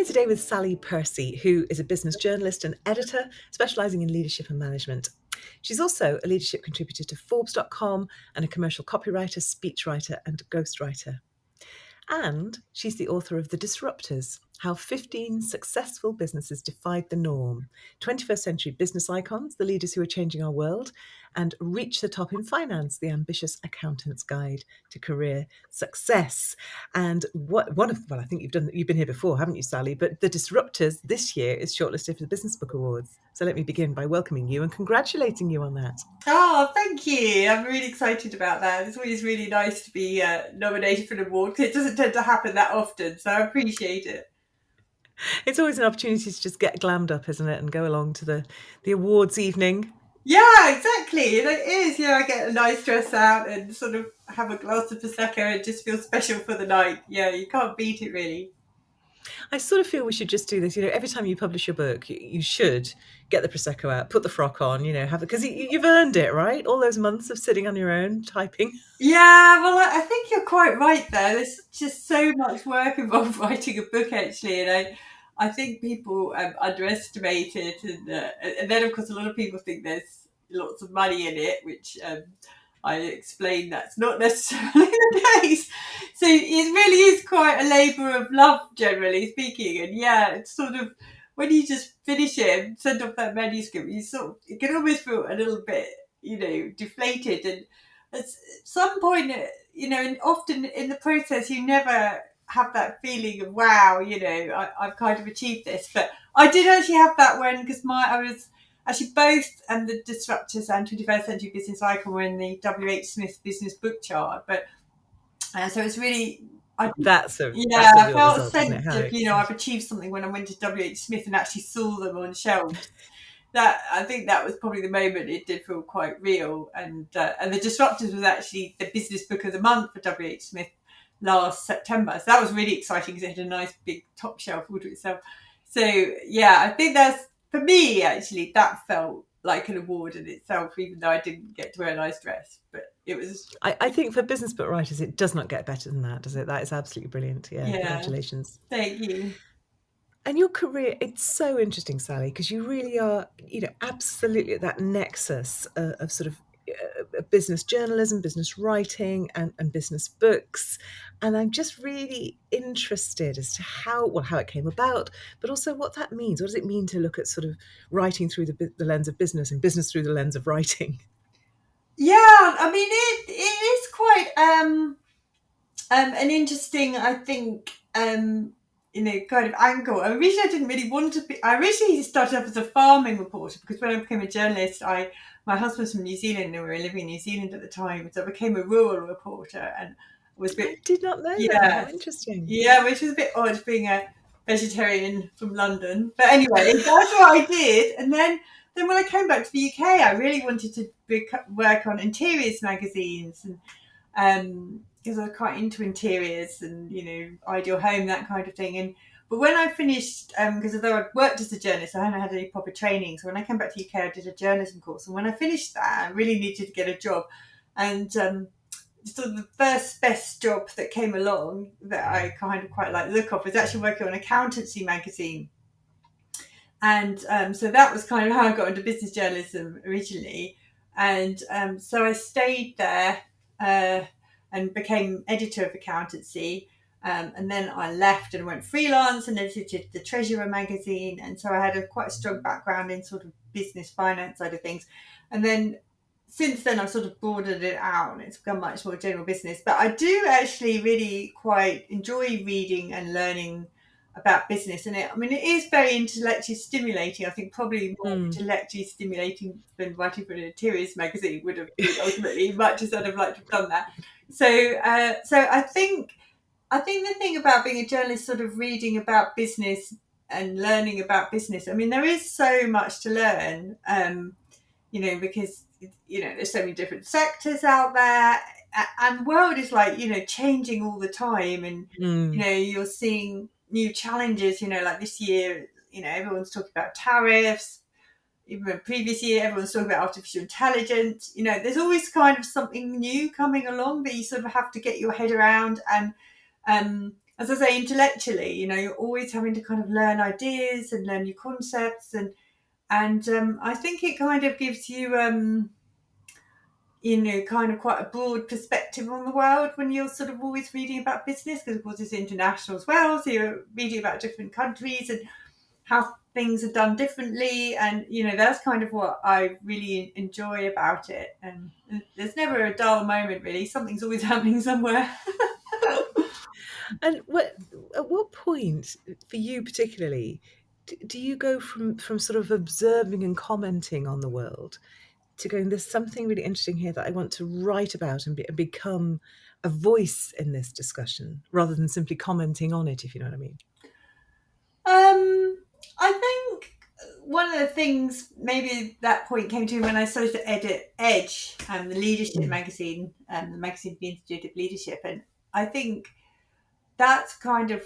today with Sally Percy, who is a business journalist and editor specialising in leadership and management. She's also a leadership contributor to Forbes.com and a commercial copywriter, speechwriter and ghostwriter. And she's the author of The Disruptors, How 15 Successful Businesses Defied the Norm, 21st Century Business Icons, the leaders who are changing our world, and Reach the Top in Finance, the ambitious accountant's guide to career success. And I think you've been here before, haven't you, Sally? But The Disruptors this year is shortlisted for the Business Book Awards. So let me begin by welcoming you and congratulating you on that. Oh, thank you. I'm really excited about that. It's always really nice to be nominated for an award because it doesn't tend to happen that often. So I appreciate it. It's always an opportunity to just get glammed up, isn't it? And go along to the awards evening. Yeah, exactly. And it is. I get a nice dress out and sort of have a glass of Prosecco and just feel special for the night. Yeah, you can't beat it, really. I sort of feel we should just do this. Every time you publish your book, you should get the Prosecco out, put the frock on, have it, because you've earned it, right? All those months of sitting on your own, typing. Yeah, well, I think you're quite right there. There's just so much work involved writing a book, actually, and I think people underestimate it, and then of course a lot of people think there's lots of money in it, which I explain that's not necessarily the case. So it really is quite a labour of love, generally speaking, and yeah, it's sort of when you just finish it and send off that manuscript, it can almost feel a little bit, deflated, and at some point, and often in the process, you never have that feeling of wow, I've kind of achieved this. But I did actually have that because I was actually both the Disruptors and 21st Century Business Icon were in the W.H. Smith Business Book Chart. But so it's really. I felt a sense of I've achieved something when I went to W.H. Smith and actually saw them on shelves. That I think that was probably the moment it did feel quite real, and the Disruptors was actually the business book of the month for W.H. Smith last September, so that was really exciting because it had a nice big top shelf all to itself. So yeah, I think that's, for me, actually that felt like an award in itself, even though I didn't get to wear a nice dress. But it was. I think for business book writers, it does not get better than that, does it? That is absolutely brilliant. Yeah. Congratulations. Thank you. And your career, it's so interesting, Sally, because you really are, absolutely at that nexus of sort of business journalism, business writing, and business books. And I'm just really interested as to how it came about, but also what that means. What does it mean to look at sort of writing through the lens of business and business through the lens of writing? Yeah, I mean, it is quite an interesting, I think, kind of angle. Originally, I didn't really want to be. I originally started off as a farming reporter because when I became a journalist, my husband's from New Zealand and we were living in New Zealand at the time, so I became a rural reporter and was a bit. I did not know that. How interesting. Yeah, which was a bit odd being a vegetarian from London, but anyway, that's what I did. And then when I came back to the UK, I really wanted to work on interiors magazines and. Because I was quite into interiors and, ideal home, that kind of thing. But when I finished, because although I'd worked as a journalist, I hadn't had any proper training. So when I came back to the UK, I did a journalism course. And when I finished that, I really needed to get a job. And sort of the first best job that came along that I kind of quite like the look of was actually working on accountancy magazine. And so that was kind of how I got into business journalism originally. And so I stayed there and became editor of accountancy. And then I left and went freelance and edited the Treasurer magazine. And so I had quite a strong background in sort of business finance side of things. And then since then, I've sort of broadened it out and it's become much more general business. But I do actually really quite enjoy reading and learning about business. And it is very intellectually stimulating. I think probably more intellectually stimulating than writing for an interiors magazine would have been ultimately, much as I'd have liked to have done that. So I think the thing about being a journalist, sort of reading about business and learning about business, there is so much to learn, because, there's so many different sectors out there and the world is like, changing all the time. And, you're seeing new challenges, like this year, everyone's talking about tariffs. Even the previous year, everyone's talking about artificial intelligence. There's always kind of something new coming along that you sort of have to get your head around. And as I say, intellectually, you're always having to kind of learn ideas and learn new concepts, and I think it kind of gives you kind of quite a broad perspective on the world when you're sort of always reading about business, because of course it's international as well, so you're reading about different countries and how things are done differently, and that's kind of what I really enjoy about it. And there's never a dull moment, really. Something's always happening somewhere. And at what point, for you particularly, do you go from sort of observing and commenting on the world to going, there's something really interesting here that I want to write about and become a voice in this discussion, rather than simply commenting on it, if you know what I mean? I think one of the things, maybe that point came to me when I started to edit Edge, the leadership Mm. magazine, the magazine for the Institute of Leadership, and I think that's kind of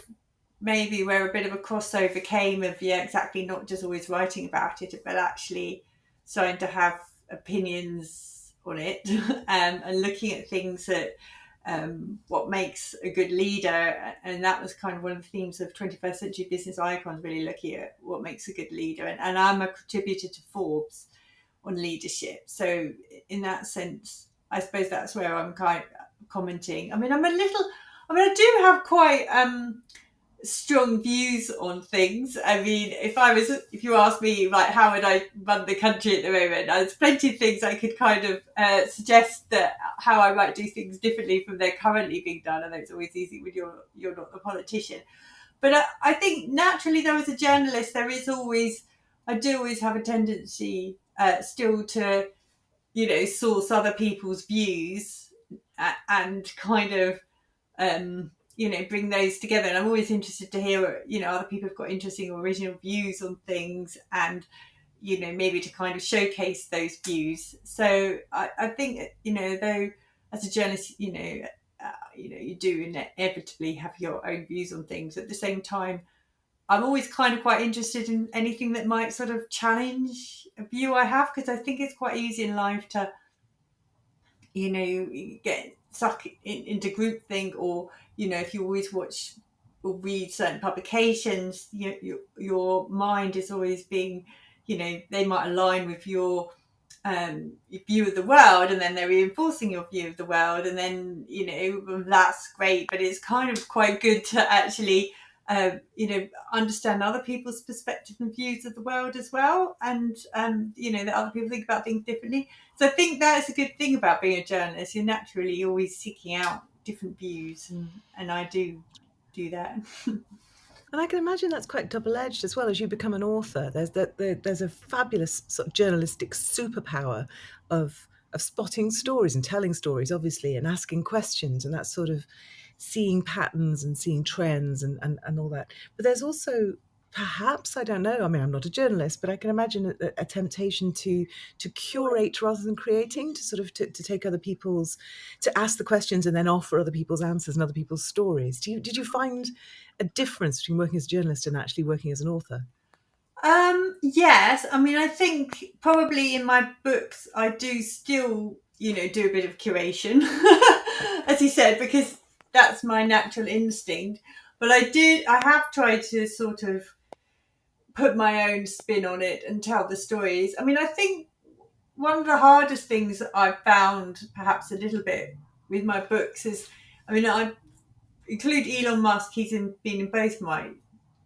maybe where a bit of a crossover came of, yeah, exactly, not just always writing about it, but actually starting to have opinions on it, and looking at things that what makes a good leader. And that was kind of one of the themes of 21st Century Business Icons, really looking at what makes a good leader. And I'm a contributor to Forbes on leadership, so in that sense I suppose that's where I'm kind of commenting. I do have quite strong views on things. I mean, if you ask me, like, how would I run the country at the moment, there's plenty of things I could kind of suggest that how I might do things differently from they're currently being done. I know it's always easy when you're not the politician, but I think naturally, though, as a journalist, I do always have a tendency still to source other people's views, and kind of bring those together. And I'm always interested to hear, other people have got interesting original views on things, and, maybe to kind of showcase those views. So I think, though, as a journalist, you do inevitably have your own views on things. At the same time, I'm always kind of quite interested in anything that might sort of challenge a view I have, because I think it's quite easy in life to get stuck into groupthink, or if you always watch or read certain publications, your mind is always being, they might align with your view of the world, and then they're reinforcing your view of the world, and then that's great, but it's kind of quite good to actually understand other people's perspective and views of the world as well, and that other people think about things differently. So I think that's a good thing about being a journalist. You're naturally always seeking out different views, and I do that. And I can imagine that's quite double-edged as well. As you become an author, there's a fabulous sort of journalistic superpower of spotting stories and telling stories, obviously, and asking questions, and that sort of seeing patterns and seeing trends and all that. But there's also, perhaps, I don't know, I mean, I'm not a journalist, but I can imagine a temptation to curate rather than creating, to sort of to take other people's, to ask the questions and then offer other people's answers and other people's stories. Did you find a difference between working as a journalist and actually working as an author? Yes, I mean, I think probably in my books I do still, do a bit of curation, as you said, because that's my natural instinct. But I have tried to sort of put my own spin on it and tell the stories. I mean, I think one of the hardest things that I've found, perhaps a little bit, with my books is, I mean, I include Elon Musk. Been in both my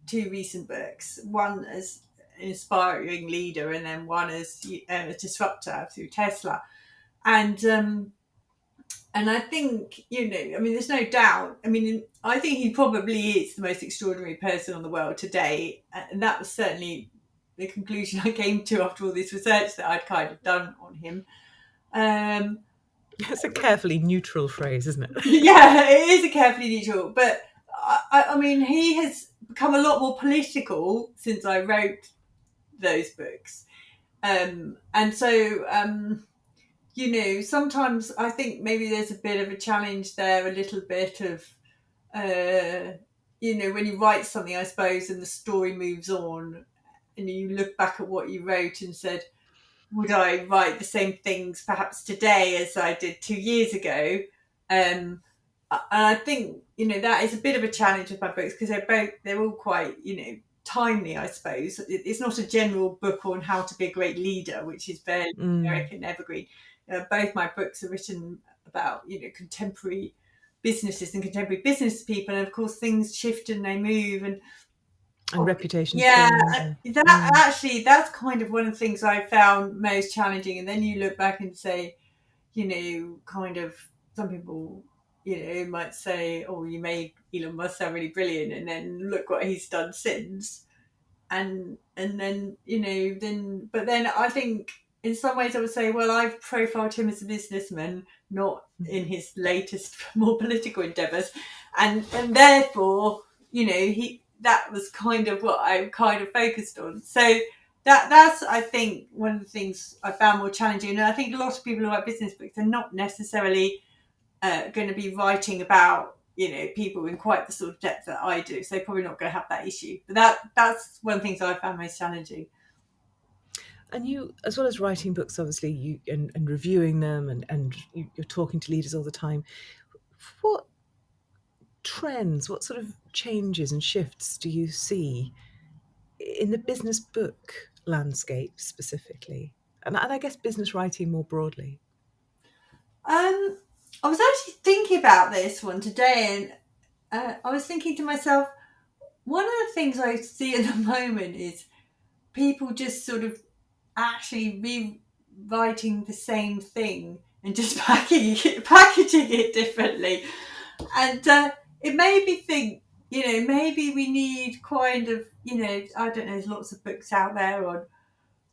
two recent books. One as an inspiring leader, and then one as a disruptor through Tesla. And I think, I mean, there's no doubt. I mean, I think he probably is the most extraordinary person on the world today, and that was certainly the conclusion I came to after all this research that I'd kind of done on him. Um, It's a carefully neutral phrase, isn't it? yeah, it is a carefully neutral, but I mean, he has become a lot more political since I wrote those books, and so sometimes I think maybe there's a bit of a challenge there, a little bit of when you write something, I suppose, and the story moves on, and you look back at what you wrote and said, would I write the same things perhaps today as I did 2 years ago? I think, that is a bit of a challenge with my books, because they're all quite, timely, I suppose. It's not a general book on how to be a great leader, which is fairly generic and evergreen. Both my books are written about, contemporary businesses and contemporary business people, and of course things shift and they move, and reputations yeah, change. that's kind of one of the things I found most challenging. And then you look back and say, kind of, some people, might say, oh, you made Elon Musk sound really brilliant, and then look what he's done since. And then, but then I think in some ways I would say, well, I've profiled him as a businessman, not in his latest, more political endeavours. And therefore, that was kind of what I kind of focused on. So that's, I think, one of the things I found more challenging. And I think a lot of people who write business books are not necessarily going to be writing about, people in quite the sort of depth that I do. So they're probably not going to have that issue. But that's one of the things I found most challenging. And you, as well as writing books, obviously, and reviewing them, and you're talking to leaders all the time. What trends, what sort of changes and shifts do you see in the business book landscape specifically? And I guess business writing more broadly. I was actually thinking about this one today, and I was thinking to myself, one of the things I see at the moment is people just sort of actually rewriting the same thing and just packaging it differently. And it made me think, maybe we need kind of, I don't know, there's lots of books out there on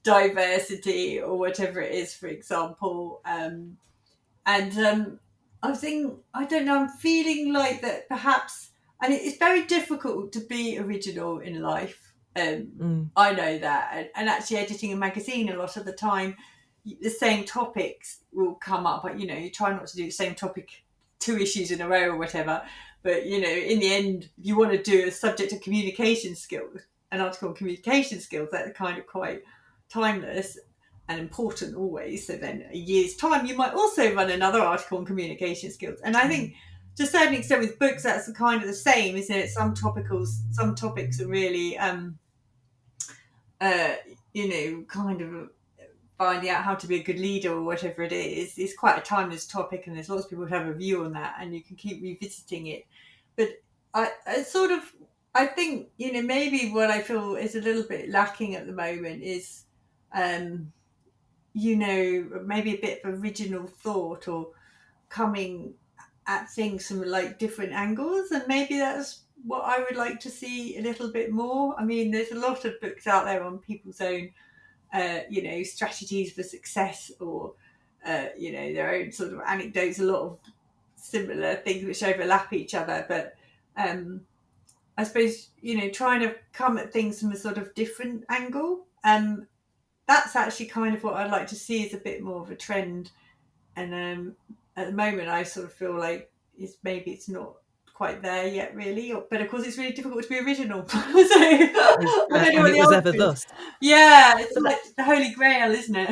diversity or whatever it is, for example. And I think, I don't know, I'm feeling like that perhaps, and it's very difficult to be original in life. I know that. And actually editing a magazine, a lot of the time, the same topics will come up. But, you try not to do the same topic 2 issues in a row or whatever. But, in the end, you want to do a subject of communication skills, an article on communication skills, that's kind of quite timeless and important always. So then a year's time, you might also run another article on communication skills. And I think to a certain extent with books, that's kind of the same, isn't it? Some topics are really, kind of finding out how to be a good leader or whatever it is. It's quite a timeless topic, and there's lots of people who have a view on that, and you can keep revisiting it. But I think, maybe what I feel is a little bit lacking at the moment is, maybe a bit of original thought, or coming at things from like different angles. And maybe that's what I would like to see a little bit more. I mean, there's a lot of books out there on people's own, strategies for success, or, their own sort of anecdotes, a lot of similar things which overlap each other. But I suppose, trying to come at things from a sort of different angle. That's actually kind of what I'd like to see, is a bit more of a trend. And at the moment, I sort of feel like it's not quite there yet, really. But of course, it's really difficult to be original. So I don't know And what it the was answer ever is. thus. Yeah, it's like the Holy Grail, isn't it?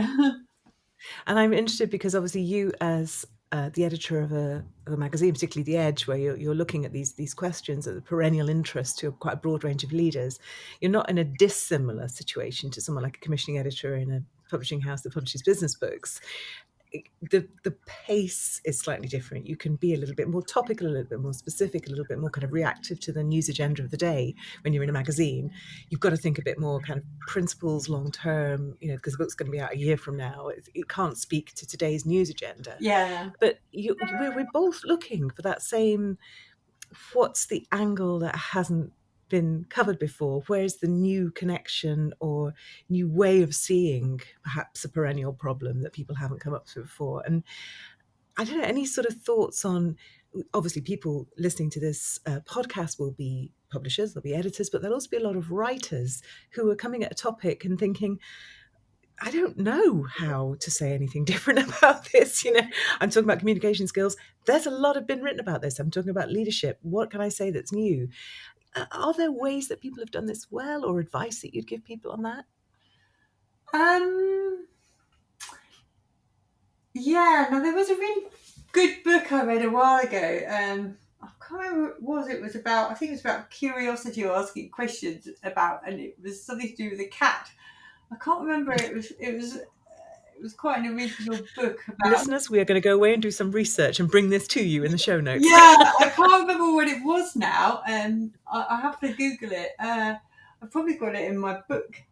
And I'm interested because obviously you, as the editor of a magazine, particularly The Edge, where you're looking at these questions of the perennial interest to quite a broad range of leaders, you're not in a dissimilar situation to someone like a commissioning editor in a publishing house that publishes business books. The pace is slightly different. You can be a little bit more topical, a little bit more specific, a little bit more kind of reactive to the news agenda of the day. When you're in a magazine, you've got to think a bit more kind of principles long term, because the book's going to be out a year from now. It can't speak to today's news agenda. Yeah. But we're both looking for that same, what's the angle that hasn't been covered before? Where's the new connection or new way of seeing perhaps a perennial problem that people haven't come up with before? And I don't know, any sort of thoughts on, obviously people listening to this podcast will be publishers, there'll be editors, but there'll also be a lot of writers who are coming at a topic and thinking, I don't know how to say anything different about this. I'm talking about communication skills. There's a lot been written about this. I'm talking about leadership. What can I say that's new? Are there ways that people have done this well, or advice that you'd give people on that? Yeah, no, there was a really good book I read a while ago. I can't remember what it was. It was about, I think it was about curiosity or asking questions about, and it was something to do with a cat. I can't remember. It was quite an original book about. Listeners, we are going to go away and do some research and bring this to you in the show notes. Yeah, I can't remember what it was now. I have to Google it. I've probably got it in my book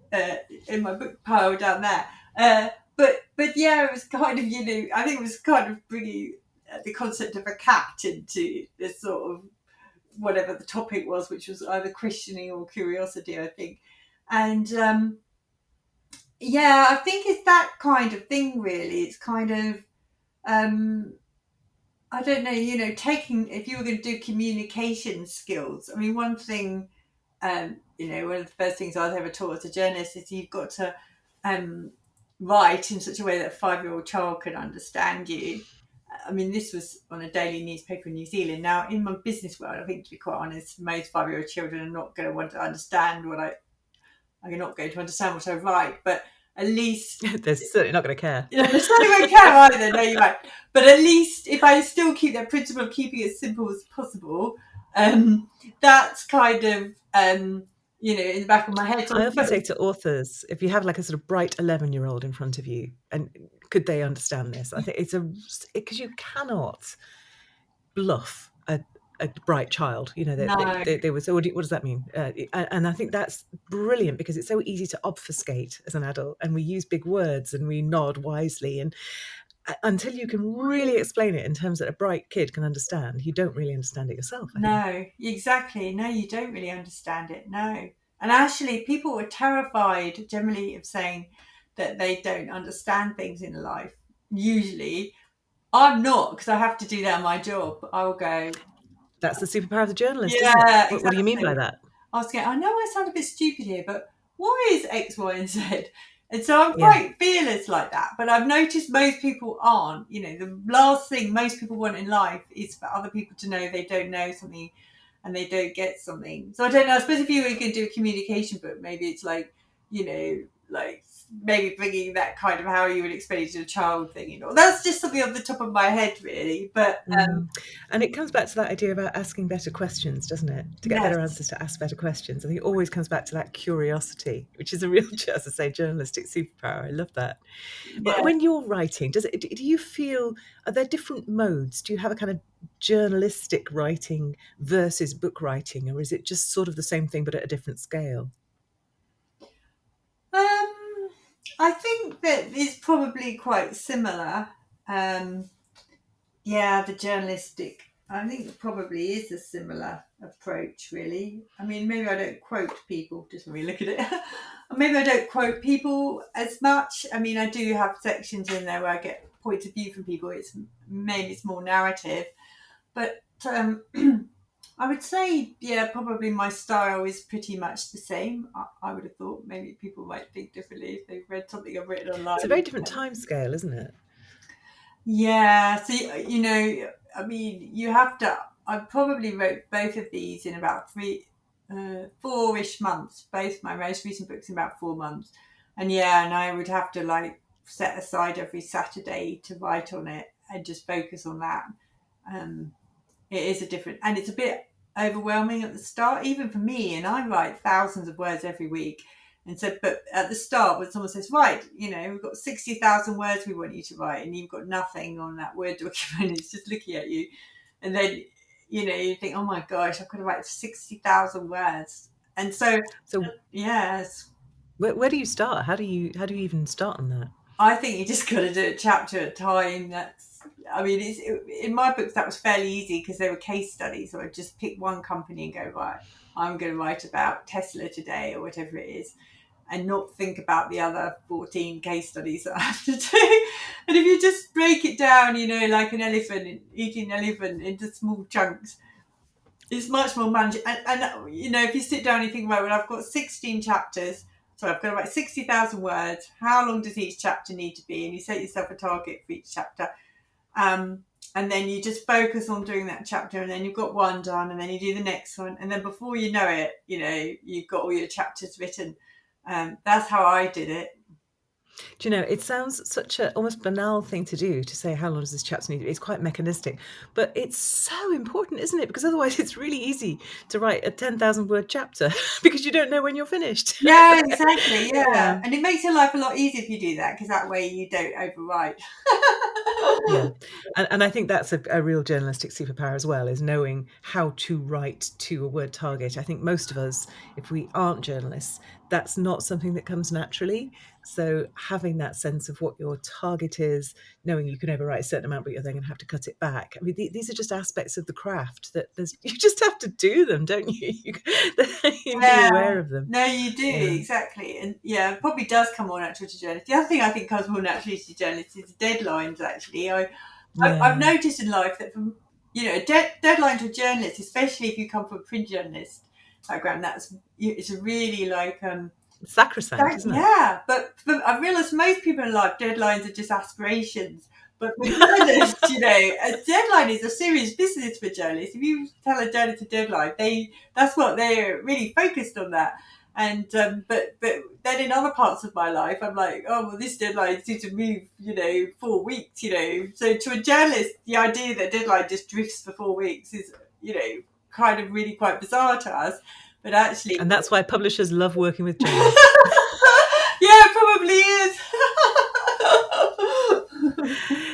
pile down there. But yeah, it was kind of, I think it was kind of bringing the concept of a cat into this sort of whatever the topic was, which was either questioning or curiosity, I think. And yeah, I think it's that kind of thing. Really, it's kind of. Um, I don't know, taking, if you were going to do communication skills, I mean, one thing, one of the first things I was ever taught as a journalist is you've got to um, write in such a way that a 5-year-old child can understand you. I mean, this was on a daily newspaper in New Zealand. Now, in my business world, I think, to be quite honest, most 5-year-old children are not going to want to understand I'm not going to understand what I write, but at least They're certainly not going to care. they certainly won't care either. No, you're right. But at least if I still keep that principle of keeping it as simple as possible, that's kind of in the back of my head. I often say to authors, if you have like a sort of bright 11-year-old in front of you, and could they understand this? I think it's because you cannot bluff a bright child. No, They would say, what does that mean? And I think that's brilliant because it's so easy to obfuscate as an adult, and we use big words and we nod wisely, and until you can really explain it in terms that a bright kid can understand, you don't really understand it yourself, I think. no, exactly. No, you don't really understand it. No. And actually, people are terrified generally of saying that they don't understand things in life. Usually, I'm not, because I have to do that in my job. I'll go, That's the superpower of the journalist, isn't it? yeah, What do you mean by exactly. that? Asking, I know I sound a bit stupid here, but why is X, Y, and Z? And so I'm Yeah. quite fearless like that. But I've noticed most people aren't. The last thing most people want in life is for other people to know they don't know something and they don't get something. So I don't know. I suppose if you were going to do a communication book, maybe it's like, like maybe bringing that kind of how you would explain it to a child thing. That's just something off the top of my head, really. But And it comes back to that idea about asking better questions, doesn't it? To get better yes, answers, to ask better questions. I think it always comes back to that curiosity, which is a real, as I say, journalistic superpower. I love that. But yeah. when you're writing, do you feel, are there different modes? Do you have a kind of journalistic writing versus book writing, or is it just sort of the same thing but at a different scale? I think that it's probably quite similar. Um, yeah, the journalistic. I think it probably is a similar approach, really. I mean, maybe I don't quote people, just when we look at it. Maybe I don't quote people as much. I mean, I do have sections in there where I get points of view from people. Maybe it's more narrative. But I would say, yeah, probably my style is pretty much the same. I would have thought maybe people might think differently if they've read something I've written It's a very online. different time scale, isn't it? Yeah, so I mean, you have to. I probably wrote both of these in about 4-ish months. Both my most recent books in about 4 months, and yeah, and I would have to like set aside every Saturday to write on it and just focus on that. Um, it is a different, and it's a bit overwhelming at the start, even for me. And I write thousands of words every week. And so, but at the start, when someone says, right, we've got 60,000 words we want you to write, and you've got nothing on that Word document, it's just looking at you. And then, you think, oh my gosh, I've got to write 60,000 words. And so, So yes, where do you start? How do you even start on that? I think you just got to do it chapter at a time. I mean, in my books that was fairly easy because they were case studies. So I just pick one company and go, right, I'm going to write about Tesla today or whatever it is, and not think about the other 14 case studies that I have to do. And if you just break it down, like an elephant, eating an elephant into small chunks, it's much more manageable. And if you sit down and you think, right, well, I've got 16 chapters, so I've got to write 60,000 words. How long does each chapter need to be? And you set yourself a target for each chapter. And then you just focus on doing that chapter, and then you've got one done, and then you do the next one. And then before you know it, you've got all your chapters written. That's how I did it. Do you know, it sounds such a almost banal thing to do, to say how long does this chapter need. It's quite mechanistic, but it's so important, isn't it? Because otherwise it's really easy to write a 10,000 word chapter because you don't know when you're finished. Yeah, exactly. Yeah. Yeah, and it makes your life a lot easier if you do that, because that way you don't overwrite. Yeah. And I think that's a real journalistic superpower as well, is knowing how to write to a word target. I think most of us, if we aren't journalists, that's not something that comes naturally. So having that sense of what your target is, knowing you can overwrite a certain amount, but you're then going to have to cut it back. I mean, these are just aspects of the craft that you just have to do them, don't you? You be aware Yeah, of them. no, you do, Yeah. exactly. And yeah, it probably does come more natural to journalists. The other thing I think comes more naturally to journalists is deadlines, actually. I've Yeah. noticed in life that, from a deadline to a journalist, especially if you come from a print journalist background, it's a really like Sacrosanct, isn't it? yeah. But I've realised most people in life, deadlines are just aspirations. But for journalists, a deadline is a serious business for journalists. If you tell a journalist a deadline, that's what they're really focused on, that. And but then in other parts of my life, I'm like, oh well, this deadline seems to move, 4 weeks, So to a journalist, the idea that deadline just drifts for 4 weeks is, kind of really quite bizarre to us. But actually, And that's why publishers love working with journalists. yeah, it probably is.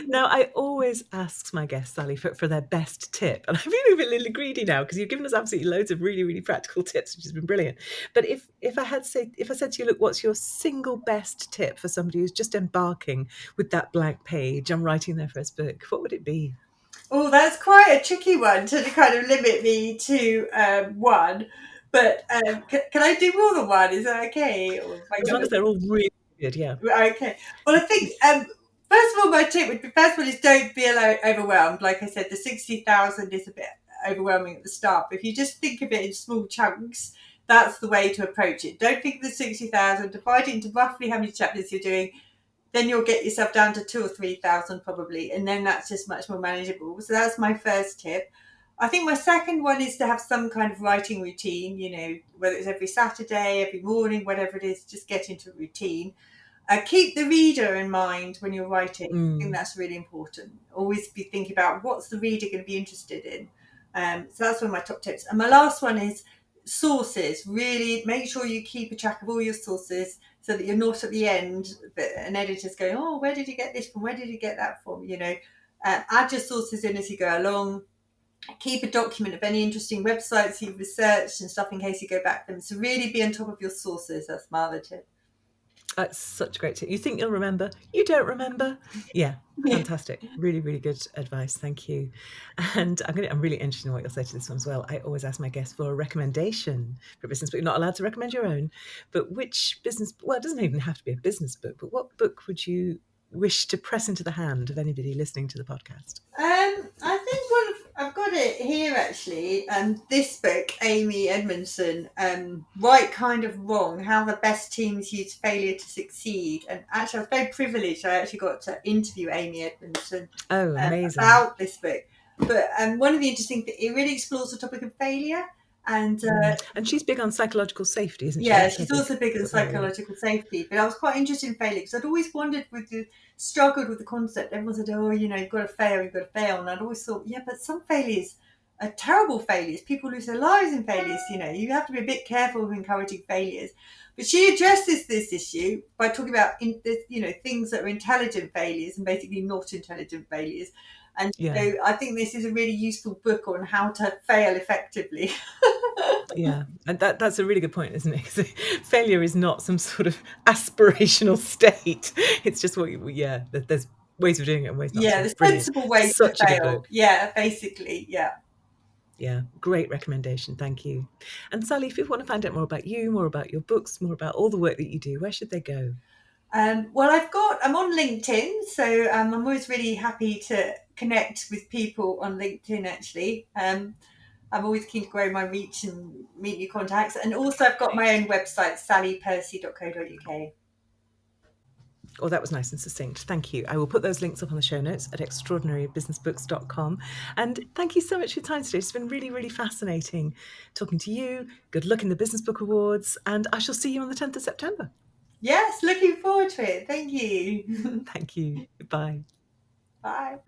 Now, I always ask my guests, Sally, for their best tip. And I'm feeling a little greedy now because you've given us absolutely loads of really, really practical tips, which has been brilliant. But if I said to you, look, what's your single best tip for somebody who's just embarking with that blank page on writing their first book, what would it be? Oh, that's quite a tricky one to kind of limit me to one. But can I do more than one? Is that okay? Or if I As long as they're all really good, yeah. Okay. Well, I think first of all, my tip would be, first of all, is don't be overwhelmed. Like I said, the 60,000 is a bit overwhelming at the start. But if you just think of it in small chunks, that's the way to approach it. Don't think of the 60,000. Divide it into roughly how many chapters you're doing. Then you'll get yourself down to 2,000 or 3,000 probably, and then that's just much more manageable. So that's my first tip. I think my second one is to have some kind of writing routine, whether it's every Saturday, every morning, whatever it is, just get into a routine. Keep the reader in mind when you're writing. I think that's really important. Always be thinking about what's the reader going to be interested in. So that's one of my top tips. And my last one is sources. Really make sure you keep a track of all your sources so that you're not at the end, but an editor's going, oh, where did you get this from? Where did you get that from? Add your sources in as you go along. Keep a document of any interesting websites you've researched and stuff in case you go back to them. So really be on top of your sources. That's my other tip. That's such a great tip. You think you'll remember, you don't remember. Yeah, fantastic. Really, really good advice. Thank you. And I'm really interested in what you'll say to this one as well. I always ask my guests for a recommendation for a business book. You're not allowed to recommend your own, but which business, well, it doesn't even have to be a business book, but what book would you wish to press into the hand of anybody listening to the podcast? I think I've got it here actually. This book, Amy Edmondson, Right Kind of Wrong: How the Best Teams Use Failure to Succeed. And actually, I was very privileged. I actually got to interview Amy Edmondson Oh, amazing. about this book. But one of the interesting things, it really explores the topic of failure. And she's big on psychological safety, isn't she? yeah, That's her she's also big on area. psychological safety. But I was quite interested in failure because I'd always wondered struggled with the concept. Everyone said, oh, you've got to fail, you've got to fail. And I'd always thought, yeah, but some failures are terrible failures. People lose their lives in failures, you have to be a bit careful of encouraging failures. But she addresses this issue by talking about, things that are intelligent failures and basically not intelligent failures. And so I think this is a really useful book on how to fail effectively. Yeah, and that's a really good point, isn't it? Because failure is not some sort of aspirational state. It's just there's ways of doing it and ways not to. Yeah, there's Brilliant. sensible ways Such to a good fail. book. Yeah, basically, yeah. Yeah, great recommendation. Thank you. And Sally, if people want to find out more about you, more about your books, more about all the work that you do, where should they go? Well, I'm on LinkedIn, so I'm always really happy to connect with people on LinkedIn, actually. I'm always keen to grow my reach and meet new contacts. And also I've got my own website, sallypercy.co.uk. Oh, that was nice and succinct. Thank you. I will put those links up on the show notes at extraordinarybusinessbooks.com. And thank you so much for your time today. It's been really, really fascinating talking to you. Good luck in the Business Book Awards. And I shall see you on the 10th of September. Yes, looking forward to it. Thank you. Thank you. Bye. Bye.